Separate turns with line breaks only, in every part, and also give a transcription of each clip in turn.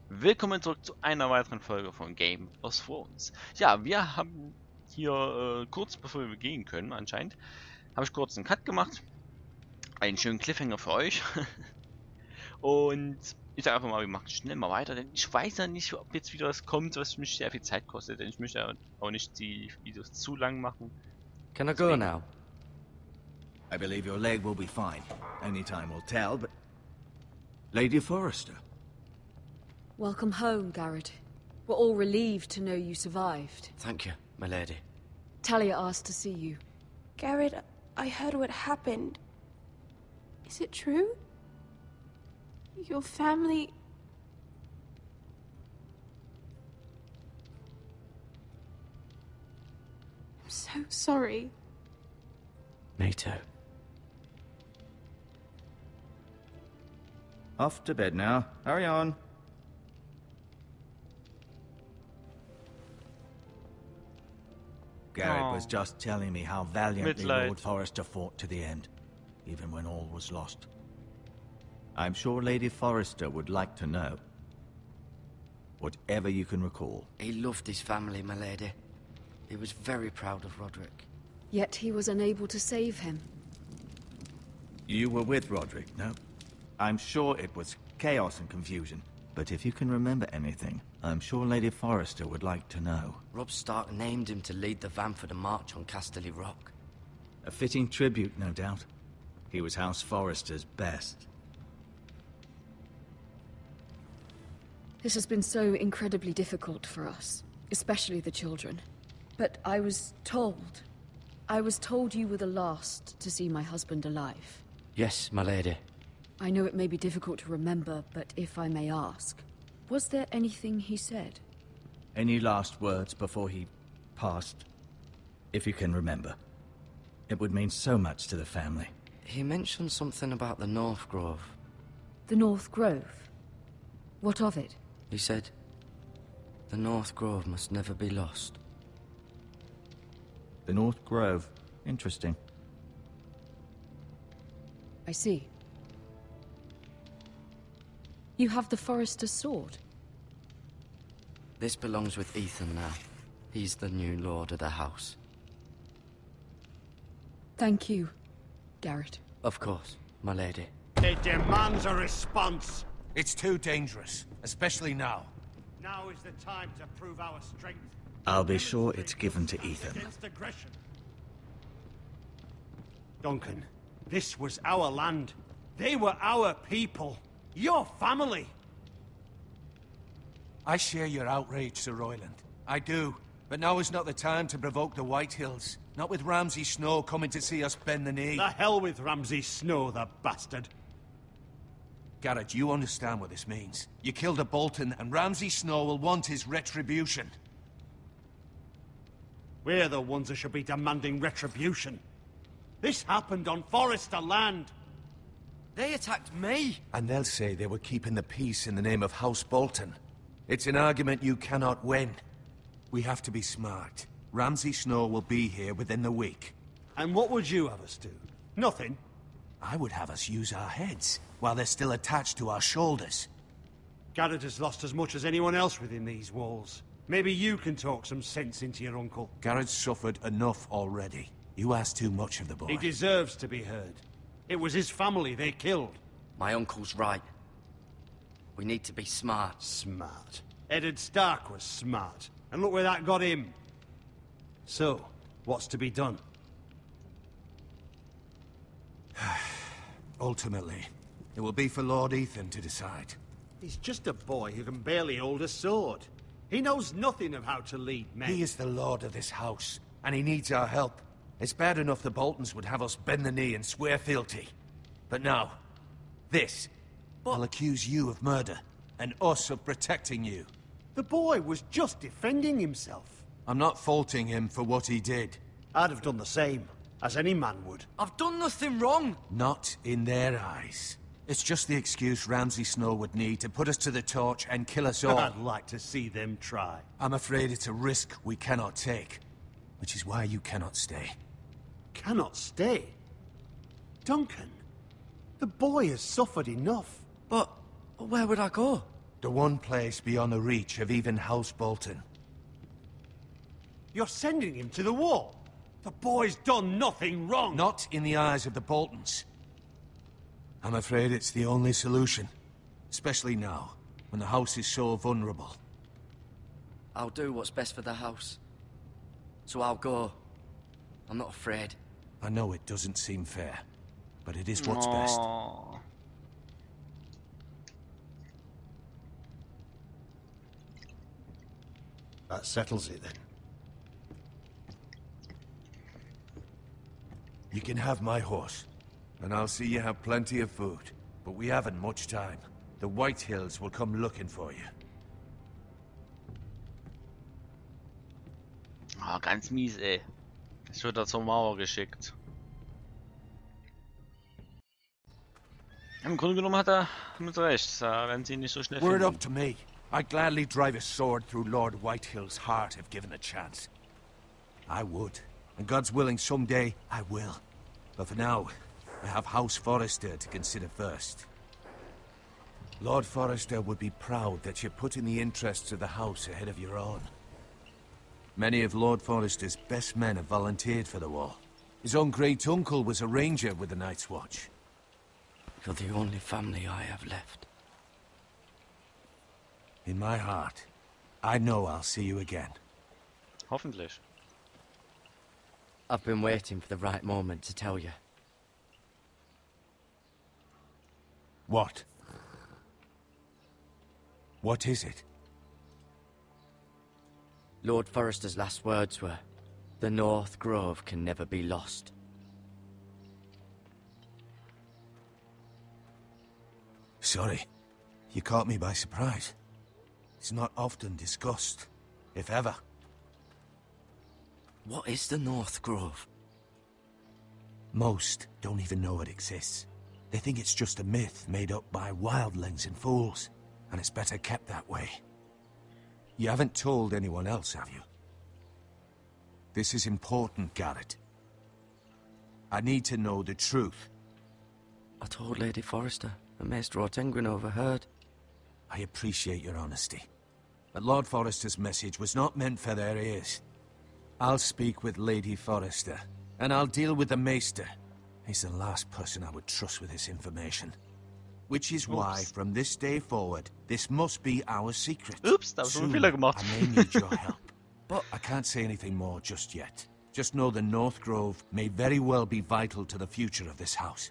Willkommen zurück zu einer weiteren Folge von Game of Thrones. Ja, wir haben hier kurz bevor wir gehen können, anscheinend, habe ich kurz einen Cut gemacht. Einen schönen Cliffhanger für euch. Und ich sage einfach mal, wir machen schnell mal weiter, denn ich weiß ja nicht, ob jetzt wieder was kommt, was mich sehr viel Zeit kostet, denn ich möchte ja auch nicht die Videos zu lang machen.
Can I go now?
I believe your leg will be fine. Only time will tell, but... Lady Forrester.
Welcome home, Gared. We're all relieved to know you survived.
Thank you, my lady.
Talia asked to see you.
Gared, I heard what happened. Is it true? Your family... I'm so sorry.
Me too.
Off to bed now. Hurry on. Gared was just telling me how valiantly
Mitleid.
Lord Forrester fought to the end, even when all was lost. I'm sure Lady Forrester would like to know. Whatever you can recall.
He loved his family, my lady. He was very proud of Roderick.
Yet he was unable to save him.
You were with Roderick, no? I'm sure it was chaos and confusion. But if you can remember anything, I'm sure Lady Forrester would like to know.
Robb Stark named him to lead the van for the march on Casterly Rock.
A fitting tribute, no doubt. He was House Forrester's best.
This has been so incredibly difficult for us, especially the children. But I was told you were the last to see my husband alive.
Yes, my lady.
I know it may be difficult to remember, but if I may ask, was there anything he said?
Any last words before he passed? If you can remember. It would mean so much to the family.
He mentioned something about the North Grove.
The North Grove? What of it?
He said, the North Grove must never be lost.
The North Grove. Interesting.
I see. You have the Forrester's sword.
This belongs with Ethan now. He's the new lord of the house.
Thank you, Gared.
Of course, my lady.
It demands a response.
It's too dangerous, especially now.
Now is the time to prove our strength.
I'll be sure it's given to Ethan.
Against aggression. Duncan, this was our land. They were our people. Your family.
I share your outrage, Sir Royland. I do. But now is not the time to provoke the White Hills. Not with Ramsay Snow coming to see us bend the knee.
The hell with Ramsay Snow, the bastard.
Gared, you understand what this means. You killed a Bolton, and Ramsay Snow will want his retribution.
We're the ones that should be demanding retribution. This happened on Forrester land.
They attacked me!
And they'll say they were keeping the peace in the name of House Bolton. It's an argument you cannot win. We have to be smart. Ramsay Snow will be here within the week.
And what would you have us do? Nothing.
I would have us use our heads, while they're still attached to our shoulders.
Gared has lost as much as anyone else within these walls. Maybe you can talk some sense into your uncle.
Gared's suffered enough already. You ask too much of the boy.
He deserves to be heard. It was his family they killed.
My uncle's right. We need to be smart.
Smart. Eddard Stark was smart. And look where that got him. So, what's to be done?
Ultimately, it will be for Lord Ethan to decide.
He's just a boy who can barely hold a sword. He knows nothing of how to lead men.
He is the lord of this house, and he needs our help. It's bad enough the Boltons would have us bend the knee and swear fealty. But now, this. I'll accuse you of murder, and us of protecting you.
The boy was just defending himself.
I'm not faulting him for what he did.
I'd have done the same, as any man would.
I've done nothing wrong!
Not in their eyes. It's just the excuse Ramsay Snow would need to put us to the torch and kill us all.
I'd like to see them try.
I'm afraid it's a risk we cannot take, which is why you cannot stay.
Cannot stay? Duncan, the boy has suffered enough.
But where would I go?
The one place beyond the reach of even House Bolton.
You're sending him to the wall? The boy's done nothing wrong!
Not in the eyes of the Boltons. I'm afraid it's the only solution. Especially now, when the house is so vulnerable.
I'll do what's best for the house. So I'll go. I'm not afraid.
I know it doesn't seem fair, but it is what's best.
Oh.
That settles it then.
You can have my horse, and I'll see you have plenty of food. But we haven't much time. The White Hills will come looking for you.
Ah, ganz mies, ey. Ich wurde da zur Mauer geschickt. Im Grunde genommen hat er mit recht. Da werden sie nicht so schnell
Were it
finden.
up to me, I'd gladly drive a sword through Lord Whitehill's heart if given a chance. I would. And God's willing, someday I will. But for now, I have House Forrester to consider first. Lord Forrester would be proud that you're putting the interests of the house ahead of your own. Many of Lord Forrester's best men have volunteered for the war. His own great-uncle was a ranger with the Night's Watch.
You're the only family I have left.
In my heart, I know I'll see you again.
Hoffentlich.
I've been waiting for the right moment to tell you.
What? What is it?
Lord Forrester's last words were, "The North Grove can never be lost."
Sorry. You caught me by surprise. It's not often discussed, if ever.
What is the North Grove?
Most don't even know it exists. They think it's just a myth made up by wildlings and fools, and it's better kept that way. You haven't told anyone else, have you? This is important, Gared. I need to know the truth.
I told Lady Forrester, and Maester Ortengryn overheard.
I appreciate your honesty. But Lord Forrester's message was not meant for their ears. I'll speak with Lady Forrester, and I'll deal with the Maester. He's the last person I would trust with this information. Which is why, from this day forward, this must be our secret.
Ups, da hab ich schon einen
Soon,
Fehler gemacht.
I may need your help. But I can't say anything more just yet. Just know the North Grove may very well be vital to the future of this house.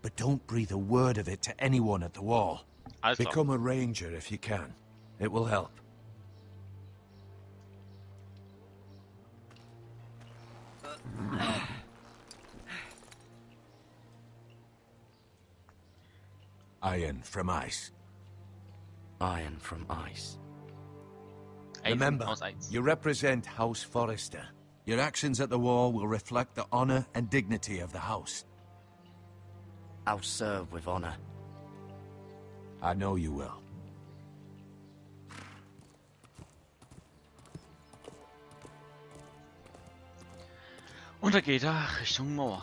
But don't breathe a word of it to anyone at the wall.
Alles klar.
Become a ranger if you can. It will help. Iron from ice.
Iron from ice.
Remember,
Aus Eis.
you represent House Forrester. Your actions at the war will reflect the honor and dignity of the house.
I'll serve with honor.
I know you will.
Und da geht er Richtung Mauer.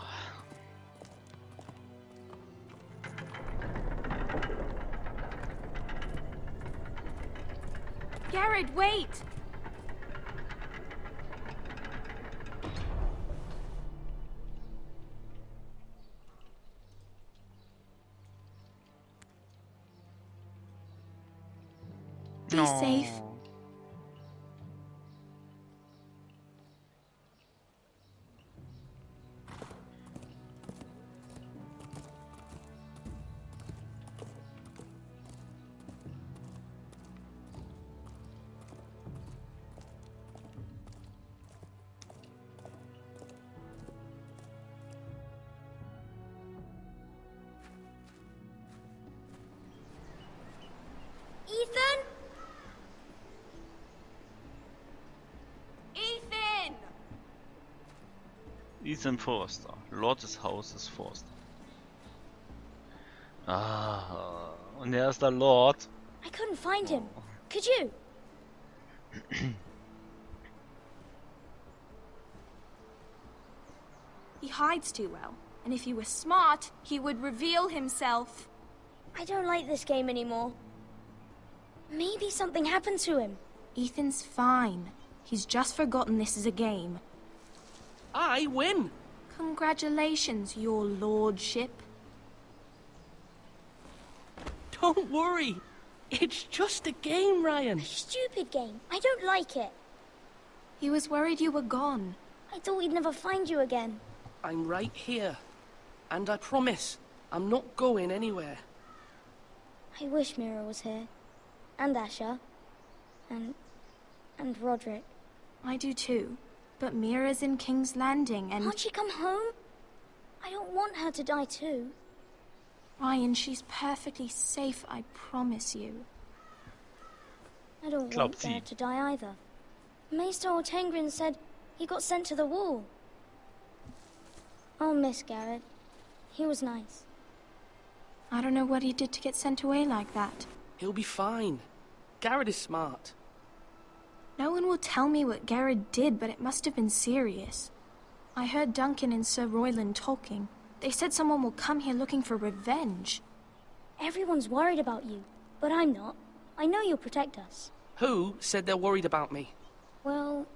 Gared, wait! Be safe.
Ethan?
Ethan Forrester, Lord des Hauses Forrester. Ah, und er ist der Lord.
I couldn't find him. Could you?
He hides too well, and if he was smart, he would reveal himself.
I don't like this game anymore. Maybe something happened to him.
Ethan's fine. He's just forgotten this is a game.
I win!
Congratulations, your lordship.
Don't worry. It's just a game, Ryan.
A stupid game. I don't like it.
He was worried you were gone.
I thought we'd never find you again.
I'm right here. And I promise, I'm not going anywhere.
I wish Mira was here. And Asher. And Roderick.
I do too. But Mira's in King's Landing and...
Can't she come home? I don't want her to die too.
Ryan, she's perfectly safe, I promise you.
I don't want Gared to die either. Maester Ortengrin said he got sent to the wall. I'll miss Gared. He was nice.
I don't know what he did to get sent away like that.
He'll be fine. Gared is smart.
No one will tell me what Gared did, but it must have been serious. I heard Duncan and Sir Royland talking. They said someone will come here looking for revenge.
Everyone's worried about you, but I'm not. I know you'll protect us.
Who said they're worried about me?
Well,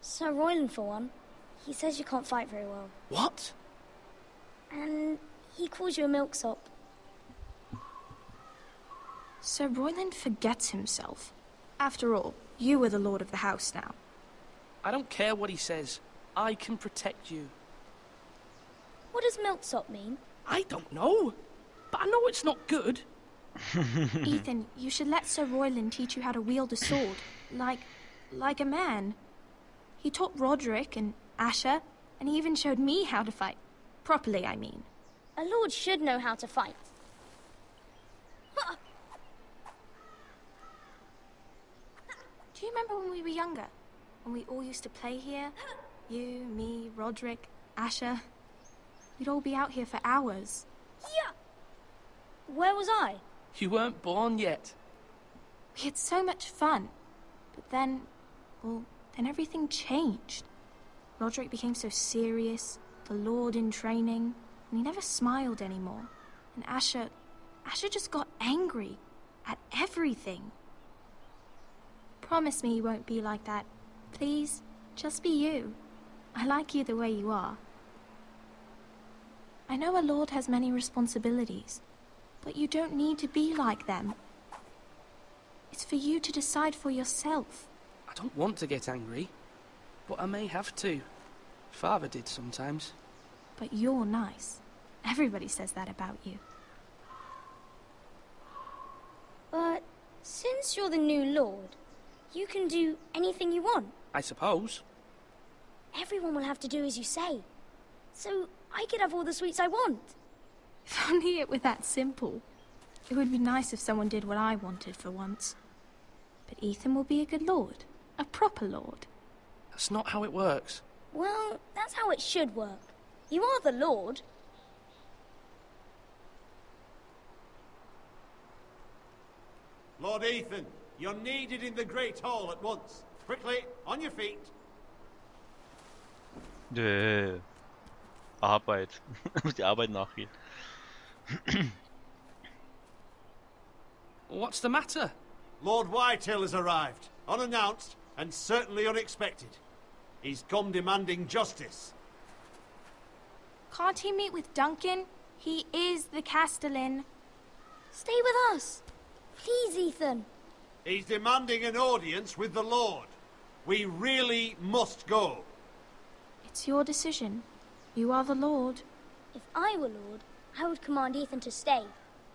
Sir Royland for one. He says you can't fight very well.
What?
And he calls you a milksop.
Sir Royland forgets himself. After all, you are the lord of the house now.
I don't care what he says. I can protect you.
What does milksop mean?
I don't know. But I know it's not good.
Ethan, you should let Sir Royland teach you how to wield a sword. Like a man. He taught Roderick and Asher, and he even showed me how to fight. Properly, I mean.
A lord should know how to fight.
Do you remember when we were younger? When we all used to play here? You, me, Roderick, Asher. We'd all be out here for hours.
Yeah. Where was I?
You weren't born yet.
We had so much fun. But then, well, then everything changed. Roderick became so serious, the Lord in training, and he never smiled anymore. And Asher just got angry at everything. Promise me you won't be like that. Please, just be you. I like you the way you are. I know a lord has many responsibilities, but you don't need to be like them. It's for you to decide for yourself.
I don't want to get angry, but I may have to. Father did sometimes.
But you're nice. Everybody says that about you.
But since you're the new lord, you can do anything you want.
I suppose.
Everyone will have to do as you say. So I could have all the sweets I want.
If only it were that simple. It would be nice if someone did what I wanted for once. But Ethan will be a good lord. A proper lord.
That's not how it works.
Well, that's how it should work. You are the lord.
Lord Ethan, you're needed in the Great Hall at once. Quickly, on your feet.
Arbeit. Muss die Arbeit nachgehen.
What's the matter?
Lord Whitehill has arrived, unannounced and certainly unexpected. He's come demanding justice.
Can't he meet with Duncan? He is the Castellan.
Stay with us. Please, Ethan.
He's demanding an audience with the Lord. We really must go.
It's your decision. You are the lord.
If I were lord, I would command Ethan to stay,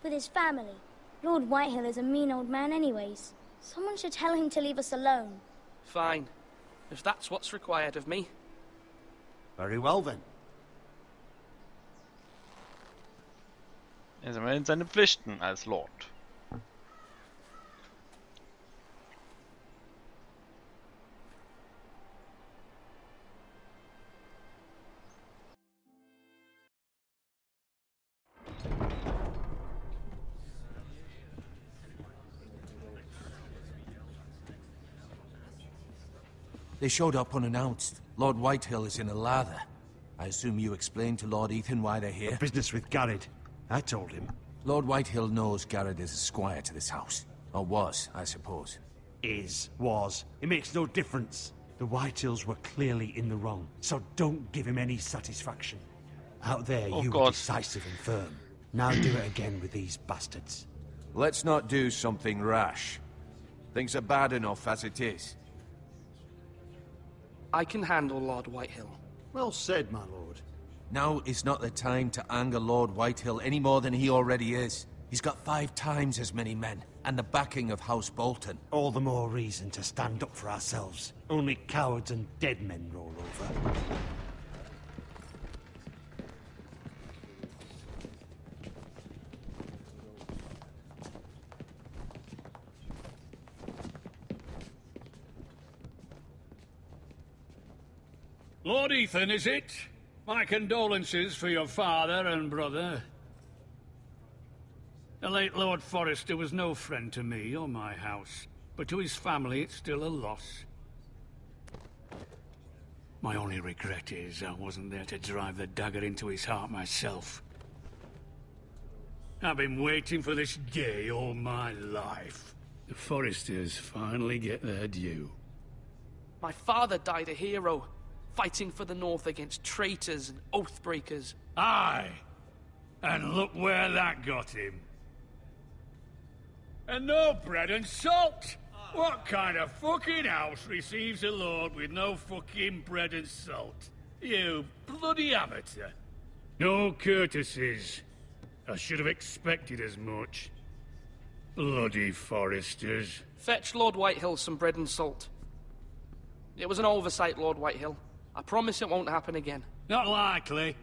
with his family. Lord Whitehill is a mean old man anyways. Someone should tell him to leave us alone.
Fine. If that's what's required of me.
Very well then.
Er ist immerhin seine Pflichten als Lord.
They showed up unannounced. Lord Whitehill is in a lather. I assume you explained to Lord Ethan why they're here?
Business with Gared. I told him.
Lord Whitehill knows Gared is a squire to this house. Or was, I suppose.
Was. It makes no difference. The Whitehills were clearly in the wrong, so don't give him any satisfaction. Out there, you were decisive and firm. Now do it again with these bastards.
Let's not do something rash. Things are bad enough as it is.
I can handle Lord Whitehill.
Well said, my lord.
Now is not the time to anger Lord Whitehill any more than he already is. He's got 5 times as many men, and the backing of House Bolton.
All the more reason to stand up for ourselves. Only cowards and dead men roll over.
Lord Ethan, is it? My condolences for your father and brother. The late Lord Forrester was no friend to me or my house, but to his family it's still a loss. My only regret is I wasn't there to drive the dagger into his heart myself. I've been waiting for this day all my life. The Forresters finally get their due.
My father died a hero, fighting for the North against traitors and oath-breakers.
Aye! And look where that got him. And no bread and salt! What kind of fucking house receives a lord with no fucking bread and salt? You bloody amateur. No courtesies. I should have expected as much. Bloody Forresters.
Fetch Lord Whitehill some bread and salt. It was an oversight, Lord Whitehill. I promise it won't happen again.
Not likely.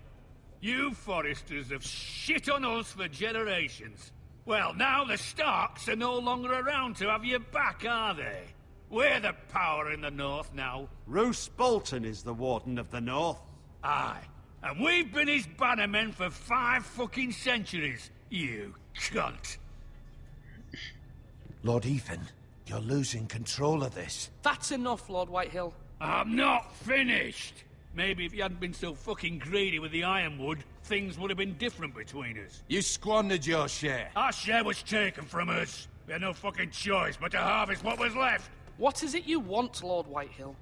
You Forresters have shit on us for generations. Well, now the Starks are no longer around to have your back, are they? We're the power in the North now.
Roose Bolton is the Warden of the North.
Aye. And we've been his bannermen for 5 fucking centuries, you cunt.
Lord Ethan, you're losing control of this.
That's enough, Lord Whitehill.
I'm not finished. Maybe if you hadn't been so fucking greedy with the ironwood, things would have been different between us.
You squandered your share.
Our share was taken from us. We had no fucking choice but to harvest what was left.
What is it you want, Lord Whitehill?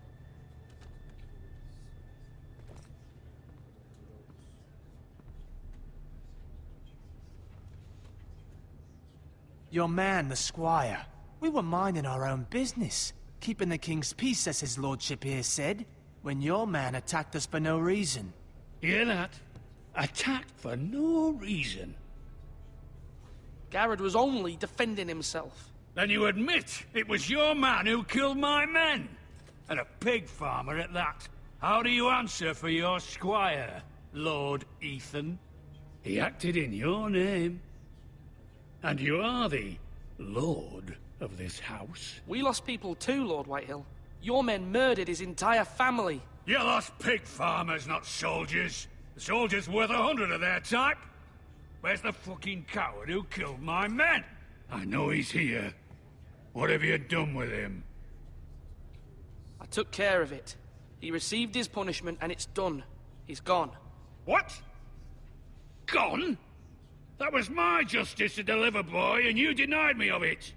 Your man, the squire. We were minding our own business, keeping the king's peace, as his lordship here said, when your man attacked us for no reason.
Hear that? Attacked for no reason.
Gared was only defending himself.
Then you admit it was your man who killed my men? And a pig farmer at that. How do you answer for your squire, Lord Ethan? He acted in your name. And you are the lord of this house.
We lost people too, Lord Whitehill. Your men murdered his entire family.
You lost pig farmers, not soldiers. The soldiers worth 100 of their type. Where's the fucking coward who killed my men? I know he's here. What have you done with him?
I took care of it. He received his punishment and it's done. He's gone.
What? Gone? That was my justice to deliver, boy, and you denied me of it.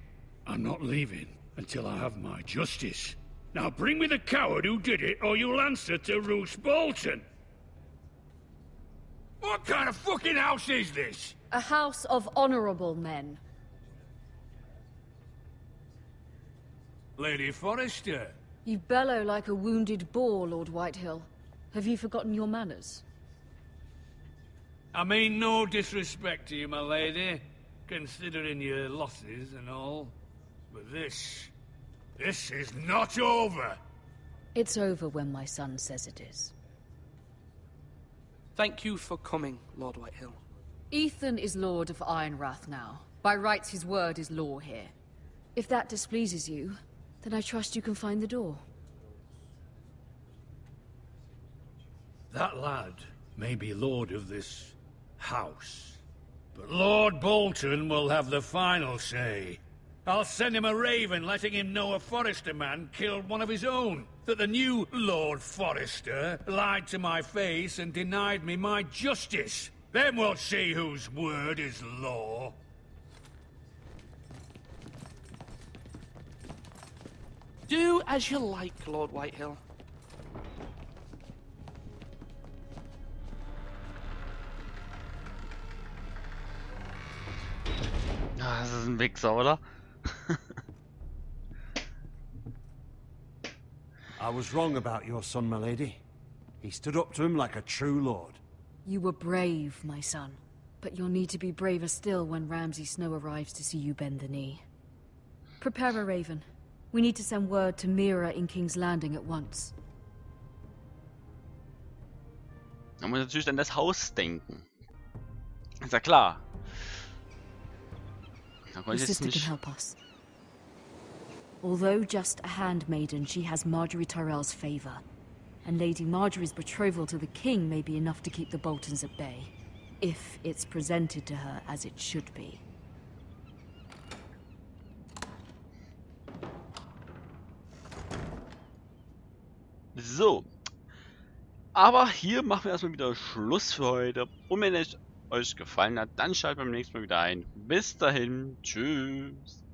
I'm not leaving until I have my justice. Now bring me the coward who did it, or you'll answer to Roose Bolton. What kind of fucking house is this?
A house of honorable men.
Lady Forrester.
You bellow like a wounded boar, Lord Whitehill. Have you forgotten your manners?
I mean no disrespect to you, my lady, considering your losses and all. But this is not over.
It's over when my son says it is.
Thank you for coming, Lord Whitehill.
Ethan is Lord of Ironrath now. By rights, his word is law here. If that displeases you, then I trust you can find the door.
That lad may be lord of this house, but Lord Bolton will have the final say. I'll send him a raven letting him know a Forrester man killed one of his own. That the new Lord Forrester lied to my face and denied me my justice. Then we'll see whose word is law.
Do as you like, Lord Whitehill.
Ah, das ist ein Wichser, oder?
I was wrong about your son, my lady. He stood up to him like a true lord.
You were brave, my son. But you'll need to be braver still when Ramsay Snow arrives to see you bend the knee. Prepare a raven. We need to send word to Mira in King's Landing at once.
Man muss natürlich an das Haus denken. Ist ja klar. Da
Your sister can help us. Although just a handmaiden, she has Marjorie Tyrell's favor. And Lady Marjorie's betrothal to the king may be enough to keep the Boltons at bay. If it's presented to her as it should be.
So. Aber hier machen wir erstmal wieder Schluss für heute. Und wenn es euch gefallen hat, dann schaltet beim nächsten Mal wieder ein. Bis dahin. Tschüss.